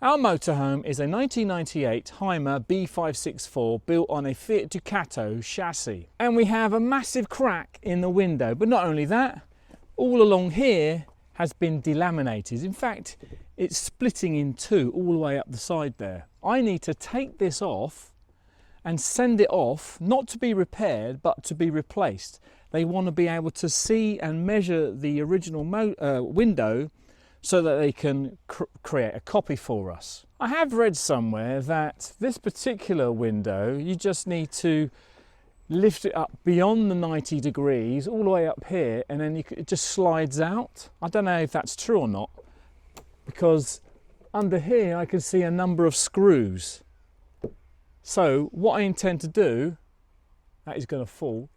Our motorhome is a 1998 Hymer B564 built on a Fiat Ducato chassis. And we have a massive crack in the window, but not only that, all along here has been delaminated. In fact, it's splitting in two all the way up the side there. I need to take this off and send it off, not to be repaired, but to be replaced. They want to be able to see and measure the original window so that they can create a copy for us. I have read somewhere that this particular window, you just need to lift it up beyond the 90 degrees, all the way up here, and then it just slides out. I don't know if that's true or not, because under here I can see a number of screws. So what I intend to do, that is going to fall,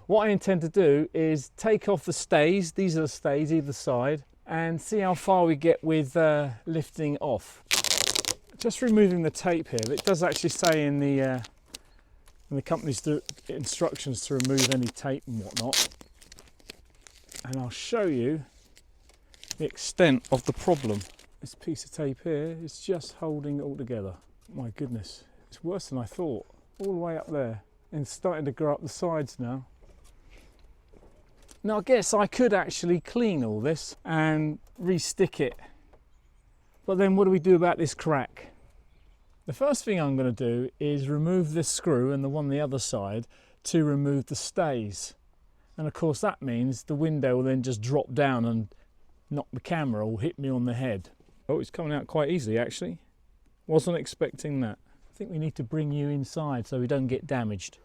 what I intend to do is take off the stays, these are the stays either side, and see how far we get with lifting off. Just removing the tape here. It does actually say in the company's instructions to remove any tape and whatnot. And I'll show you the extent of the problem. This piece of tape here is just holding it all together. My goodness, it's worse than I thought. All the way up there and starting to grow up the sides now. Now I guess I could actually clean all this and re-stick it. But then what do we do about this crack? The first thing I'm going to do is remove this screw and the one on the other side to remove the stays. And of course that means the window will then just drop down and knock the camera or hit me on the head. Oh, it's coming out quite easily actually. Wasn't expecting that. I think we need to bring you inside so we don't get damaged.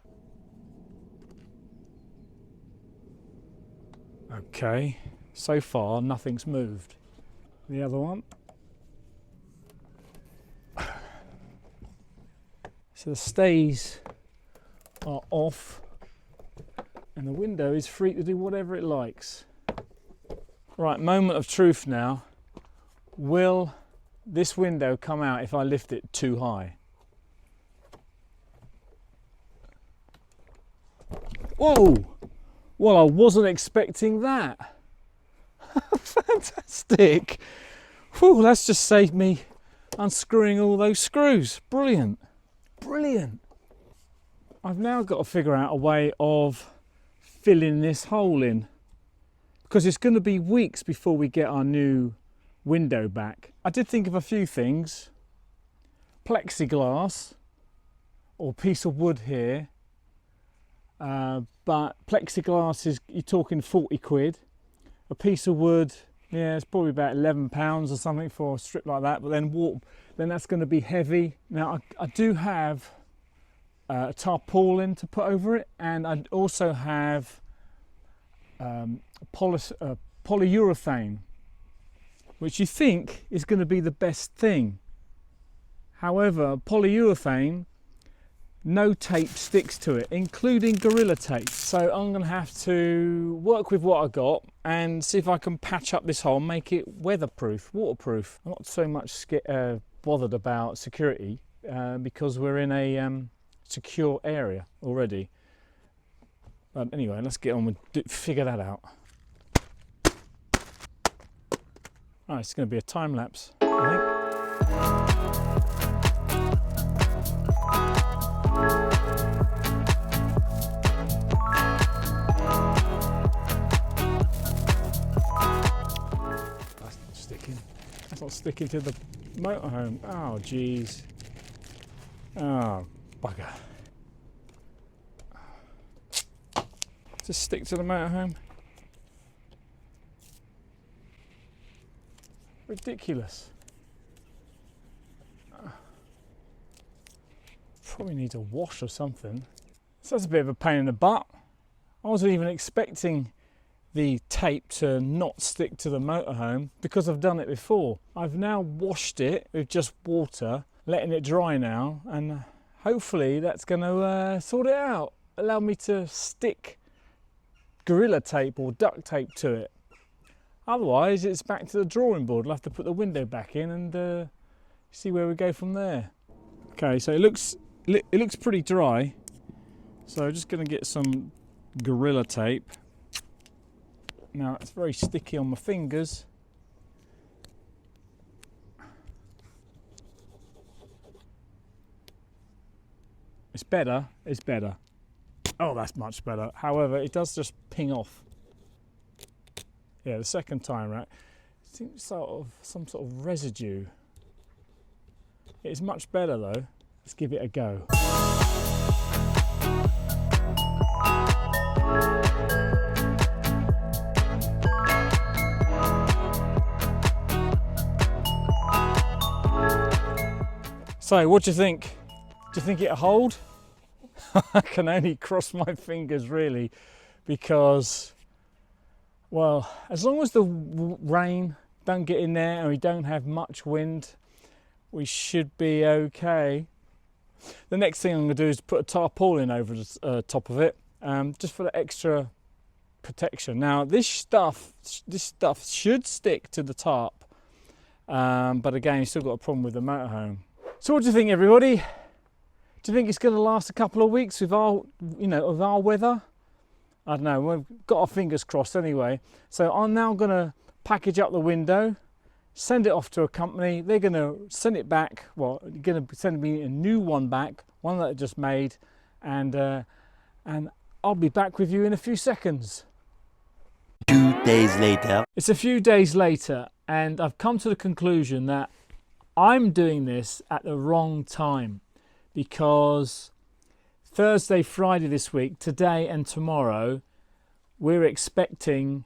Okay, so far nothing's moved. The other one. So the stays are off and the window is free to do whatever it likes. Right, moment of truth now. Will this window come out if I lift it too high? Whoa! Well, I wasn't expecting that. Fantastic. Whew, that's just saved me unscrewing all those screws. Brilliant. Brilliant. I've now got to figure out a way of filling this hole in, because it's going to be weeks before we get our new window back. I did think of a few things. Plexiglass or piece of wood here. But plexiglass is, you're talking 40 quid. A piece of wood, yeah, it's probably about 11 pounds or something for a strip like that. But then that's going to be heavy. Now I do have a tarpaulin to put over it, and I also have polyurethane, which you think is going to be the best thing. However, polyurethane, no tape sticks to it, including Gorilla Tape. So I'm going to have to work with what I got and see if I can patch up this hole, make it weatherproof, waterproof. I'm not so much bothered about security because we're in a secure area already. But anyway, let's get on with figure that out. Oh, it's going to be a time lapse, I think. That's not sticking to the motorhome. Oh, geez. Oh, bugger. Just stick to the motorhome. Ridiculous. Probably need a wash or something. So that's a bit of a pain in the butt. I wasn't even expecting the tape to not stick to the motorhome because I've done it before. I've now washed it with just water, letting it dry now, and hopefully that's going to sort it out. Allow me to stick Gorilla Tape or duct tape to it. Otherwise it's back to the drawing board. I'll have to put the window back in and see where we go from there. Okay, so it looks pretty dry. So I'm just going to get some Gorilla Tape. Now it's very sticky on my fingers. It's better, it's better. Oh, that's much better. However, it does just ping off. Yeah, the second time round, it seems some sort of residue. It's much better though. Let's give it a go. So, what do you think? Do you think it'll hold? I can only cross my fingers really, because, well, as long as the rain don't get in there and we don't have much wind, we should be okay. The next thing I'm going to do is put a tarpaulin over the top of it, just for the extra protection. Now this stuff should stick to the tarp, but again, you've still got a problem with the motorhome. So what do you think, everybody? Do you think it's going to last a couple of weeks with our, with our weather? I don't know. We've got our fingers crossed anyway. So I'm now going to package up the window, send it off to a company. They're going to send it back. Well, they're going to send me a new one back, one that I just made, and I'll be back with you in a few seconds. 2 days later. It's a few days later, and I've come to the conclusion that I'm doing this at the wrong time, because Thursday, Friday this week, today and tomorrow, we're expecting,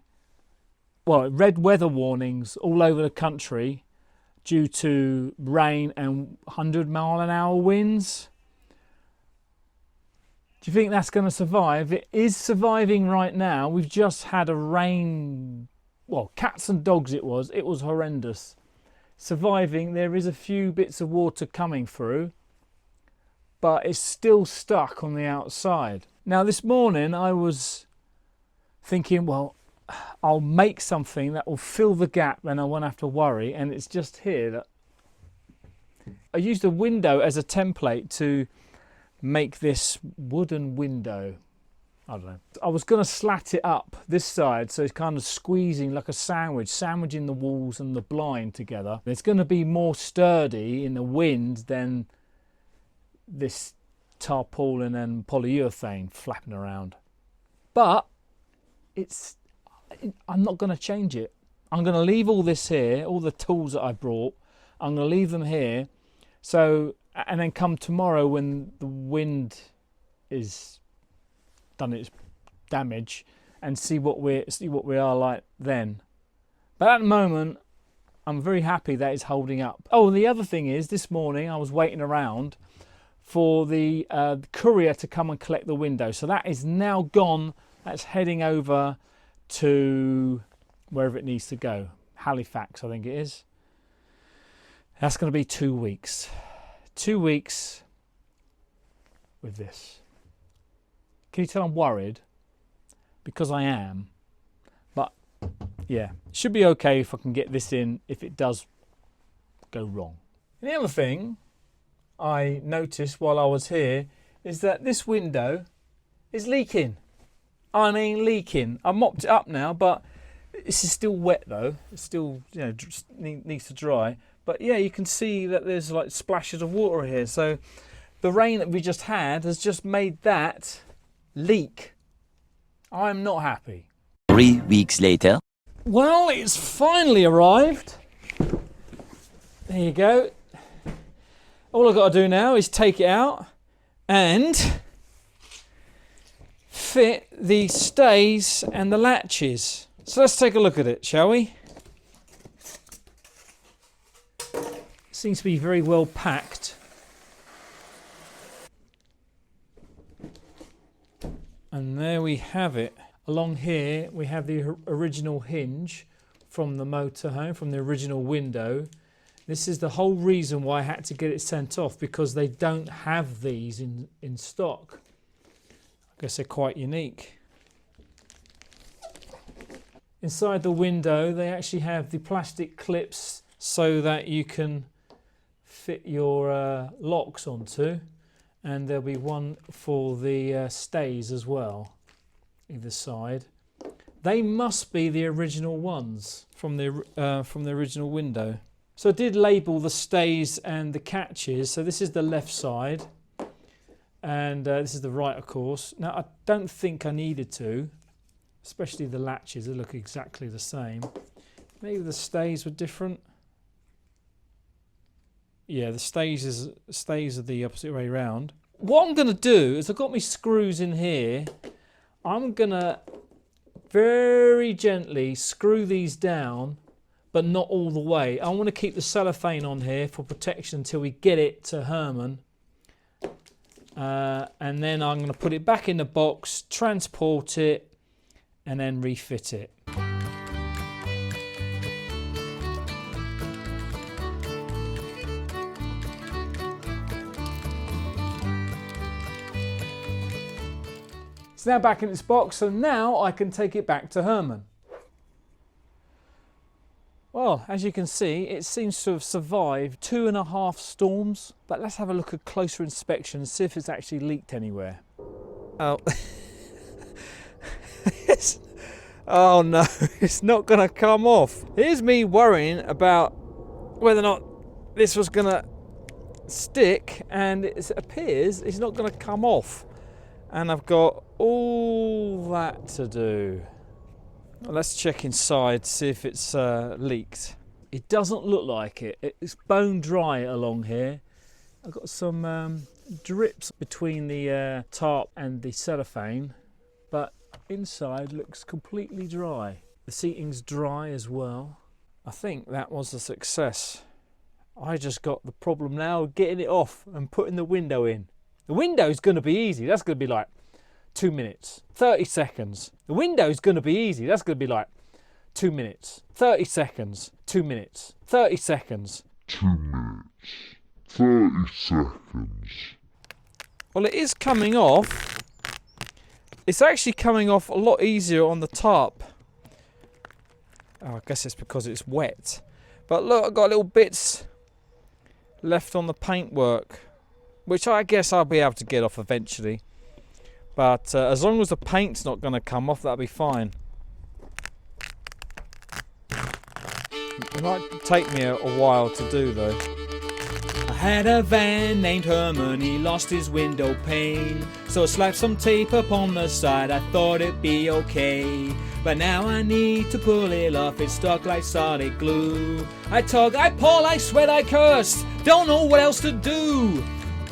well, red weather warnings all over the country due to rain and 100-mile-an-hour winds. Do you think that's going to survive? It is surviving right now. We've just had a rain, well, cats and dogs it was horrendous. Surviving, there is a few bits of water coming through, but it's still stuck on the outside. Now this morning I was thinking, well, I'll make something that will fill the gap and I won't have to worry, and it's just here that I used a window as a template to make this wooden window. I don't know. I was going to slat it up this side so it's kind of squeezing like a sandwiching the walls and the blind together. It's going to be more sturdy in the wind than this tarpaulin and polyurethane flapping around. But I'm not going to change it. I'm going to leave all this here, all the tools that I brought, I'm going to leave them here. So, and then come tomorrow when the wind is done its damage, and see what we are like then. But at the moment, I'm very happy that it's holding up. Oh, and the other thing is, this morning I was waiting around for the courier to come and collect the window. So that is now gone. That's heading over to wherever it needs to go. Halifax, I think it is. That's going to be 2 weeks. 2 weeks with this. Can you tell I'm worried? Because I am. But yeah, it should be okay if I can get this in if it does go wrong. And the other thing I noticed while I was here is that this window is leaking. I mean leaking. I mopped it up now, but this is still wet though. It's still, needs to dry. But yeah, you can see that there's like splashes of water here. So the rain that we just had has just made that leak. I'm not happy. 3 weeks later. Well, it's finally arrived. There you go. All I've got to do now is take it out and fit the stays and the latches. So let's take a look at it, shall we? Seems to be very well packed. And there we have it. Along here we have the original hinge from the motorhome, from the original window. This is the whole reason why I had to get it sent off, because they don't have these in stock. I guess they're quite unique. Inside the window they actually have the plastic clips so that you can fit your locks onto, and there'll be one for the stays as well, either side. They must be the original ones from the original window. So I did label the stays and the catches. So this is the left side. And this is the right, of course. Now, I don't think I needed to, especially the latches, they look exactly the same. Maybe the stays were different. Yeah, the stays are the opposite way round. What I'm going to do is I've got my screws in here. I'm going to very gently screw these down, but not all the way. I want to keep the cellophane on here for protection until we get it to Herman. And then I'm going to put it back in the box, transport it, and then refit it. It's now back in its box, so now I can take it back to Herman. Well, as you can see, it seems to have survived 2.5 storms, but let's have a look at closer inspection and see if it's actually leaked anywhere. Oh, oh no, it's not going to come off. Here's me worrying about whether or not this was going to stick, and it appears it's not going to come off. And I've got all that to do. Well, let's check inside, see if it's leaked. It doesn't look like it. It's bone dry along here. I've got some drips between the tarp and the cellophane, but inside looks completely dry. The seating's dry as well. I think that was a success. I just got the problem now of getting it off and putting the window in. The window's going to be easy. That's going to be like 2 minutes, 30 seconds. The window's going to be easy. That's going to be like 2 minutes, 30 seconds, 2 minutes, 30 seconds. 2 minutes, 30 seconds. Well, it is coming off. It's actually coming off a lot easier on the tarp. Oh, I guess it's because it's wet. But look, I've got little bits left on the paintwork, which I guess I'll be able to get off eventually. But as long as the paint's not going to come off, that'll be fine. It might take me a while to do though. I had a van named Herman, he lost his window pane. So I slapped some tape up on the side, I thought it'd be okay. But now I need to pull it off, it's stuck like solid glue. I tug, I pull, I sweat, I curse, don't know what else to do.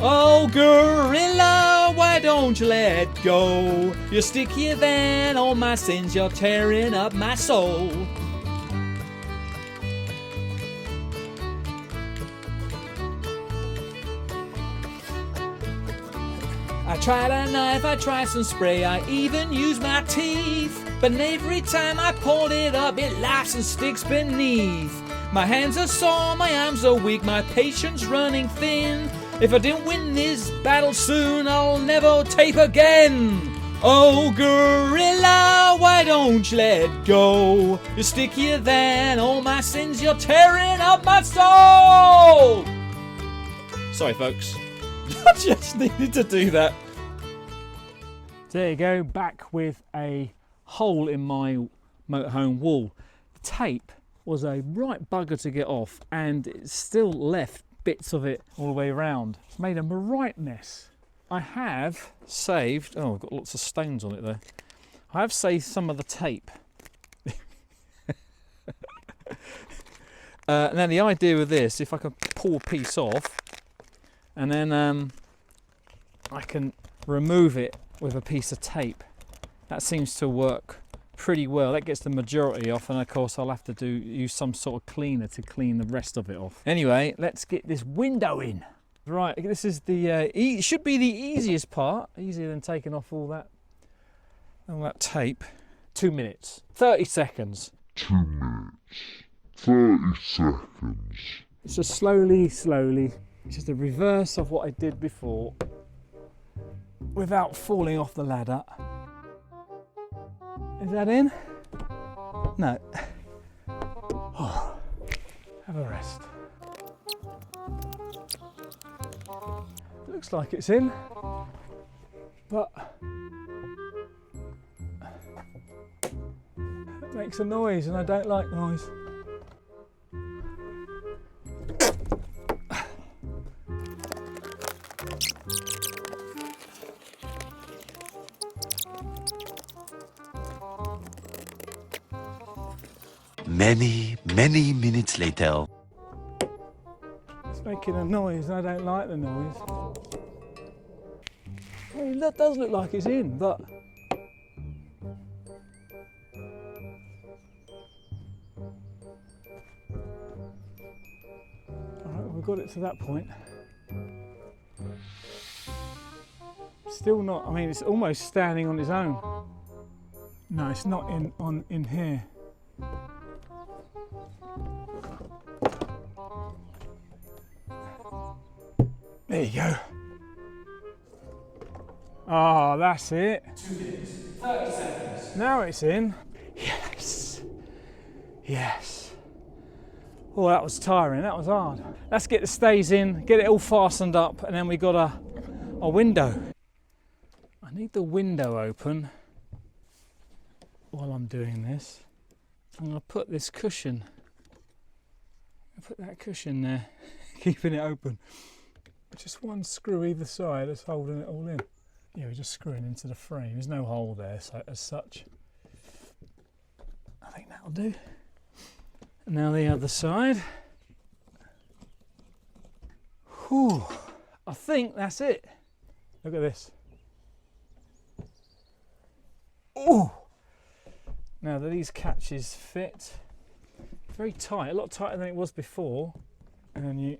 Oh gorilla, why don't you let go? You're stickier than all my sins, you're tearing up my soul. I tried a knife, I tried some spray, I even used my teeth. But every time I pulled it up, it laughs and sticks beneath. My hands are sore, my arms are weak, my patience running thin. If I didn't win this battle soon, I'll never tape again. Oh gorilla, why don't you let go? You're stickier than all my sins, you're tearing up my soul. Sorry folks, I just needed to do that. There you go, back with a hole in my motorhome wall. The tape was a right bugger to get off, and it still left bits of it all the way around. It's made a right mess. I have saved, oh, I've got lots of stones on it though. I have saved some of the tape. Now the idea with this, if I can pull a piece off, and then I can remove it with a piece of tape. That seems to work pretty well. That gets the majority off, and of course I'll have to use some sort of cleaner to clean the rest of it off. Anyway, let's get this window in. Right, this is the it should be the easiest part, easier than taking off all that tape. 2 minutes, 30 seconds. 2 minutes, 30 seconds. It's just slowly, it's just the reverse of what I did before, without falling off the ladder. Is that in? No. Oh, have a rest. Looks like it's in, but it makes a noise and I don't like noise. Many minutes later. It's making a noise, and I don't like the noise. I mean, that does look like it's in, but... Alright, we've got it to that point. Still not, I mean, it's almost standing on its own. No, it's not in here. There you go. Ah, that's it. 2 minutes, 30 seconds. Now it's in. Yes. Yes. Oh, that was tiring. That was hard. Let's get the stays in, get it all fastened up, and then we got a window. I need the window open while I'm doing this. I'm going to put this cushion. Put that cushion there, keeping it open. Just one screw either side that's holding it all in. Yeah, we're just screwing into the frame. There's no hole there so, as such. I think that'll do. And now the other side. Whew. I think that's it. Look at this. Oh! Now that these catches fit very tight, a lot tighter than it was before. And then you,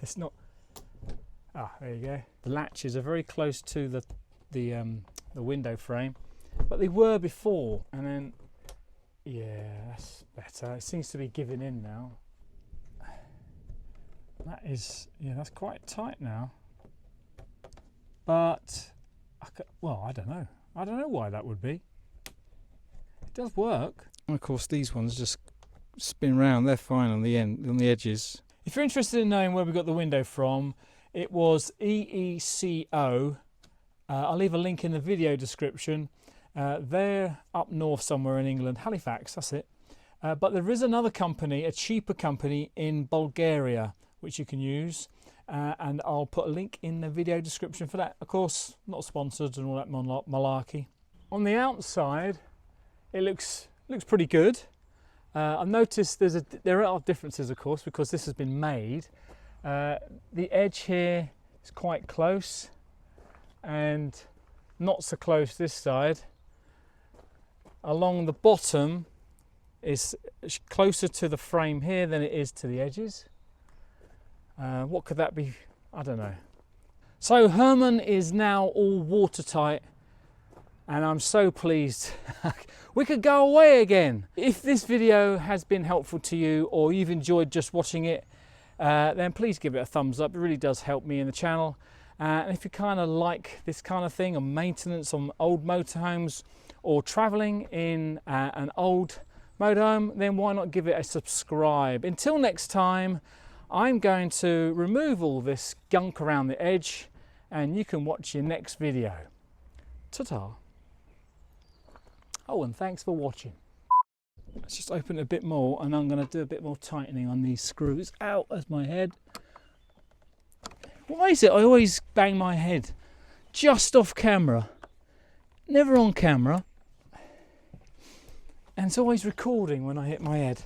it's not. Ah, there you go. The latches are very close to the window frame, but they were before. And then, yeah, that's better. It seems to be giving in now. That is, yeah, that's quite tight now. But, well, I don't know. I don't know why that would be. It does work. And of course, these ones just spin round. They're fine on the end, on the edges. If you're interested in knowing where we got the window from, it was EECO. I'll leave a link in the video description. They're up north somewhere in England, Halifax, that's it. But there is another company, a cheaper company in Bulgaria, which you can use. And I'll put a link in the video description for that. Of course, not sponsored and all that malarkey. On the outside, it looks pretty good. I've noticed there are differences, of course, because this has been made. The edge here is quite close and not so close this side. Along the bottom is closer to the frame here than it is to the edges. What could that be? I don't know. So Herman is now all watertight and I'm so pleased. We could go away again. If this video has been helpful to you or you've enjoyed just watching it, then please give it a thumbs up. It really does help me in the channel. And if you kind of like this kind of thing, on maintenance on old motorhomes or traveling in an old motorhome, then why not give it a subscribe? Until next time, I'm going to remove all this gunk around the edge and you can watch your next video. Ta-ta. Oh, and thanks for watching. Let's just open it a bit more and I'm going to do a bit more tightening on these screws. Ow, that's my head. Why is it I always bang my head just off camera? Never on camera. And it's always recording when I hit my head.